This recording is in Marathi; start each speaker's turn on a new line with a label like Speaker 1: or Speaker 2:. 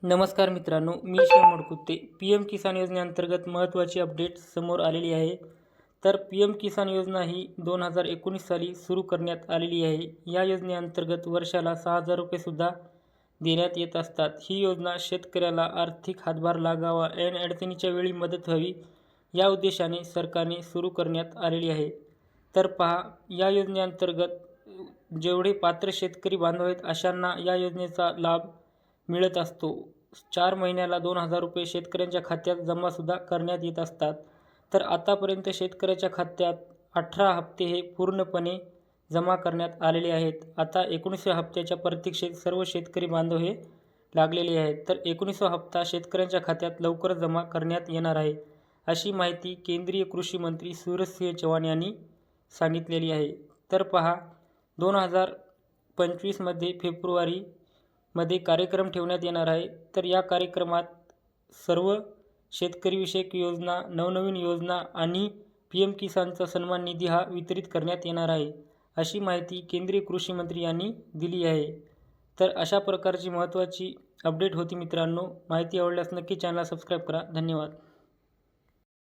Speaker 1: नमस्कार मित्रांनो, मी शिव मडकुते. पी एम किसान योजनेअंतर्गत महत्त्वाची अपडेट समोर आलेली आहे. तर पी एम किसान योजना ही 2019 साली सुरू करण्यात आलेली आहे. या योजनेअंतर्गत वर्षाला 6,000 रुपयेसुद्धा देण्यात येत असतात. ही योजना शेतकऱ्याला आर्थिक हातभार लागावा, ऐन अडचणीच्या वेळी मदत व्हावी या उद्देशाने सरकारने सुरू करण्यात आलेली आहे. तर पहा, या योजनेअंतर्गत जेवढे पात्र शेतकरी बांधव आहेत अशांना या योजनेचा लाभ मिळत असतो. 4 महिन्याला 2,000 रुपये शेतकऱ्यांच्या खात्यात जमासुद्धा करण्यात येत असतात. तर आतापर्यंत शेतकऱ्याच्या खात्यात 18 हप्ते हे पूर्णपणे जमा करण्यात आलेले आहेत. आता 19व्या हप्त्याच्या प्रतीक्षेत सर्व शेतकरी बांधव हे लागलेले आहेत. तर 19वा हप्ता शेतकऱ्यांच्या खात्यात लवकरच जमा करण्यात येणार आहे, अशी माहिती केंद्रीय कृषी मंत्री सूरजसिंह चौहान यांनी सांगितलेली आहे. तर पहा, 2025 फेब्रुवारीमध्ये कार्यक्रम ठेवण्यात येणार आहे. तर या कार्यक्रमात सर्व शेतकरीविषयक योजना, नवनवीन योजना आणि पी एम किसानचा सन्मान निधी हा वितरित करण्यात येणार आहे, अशी माहिती केंद्रीय कृषी मंत्री यांनी दिली आहे. तर अशा प्रकारची महत्त्वाची अपडेट होती मित्रांनो. माहिती आवडल्यास नक्की चॅनलला सबस्क्राईब करा. धन्यवाद.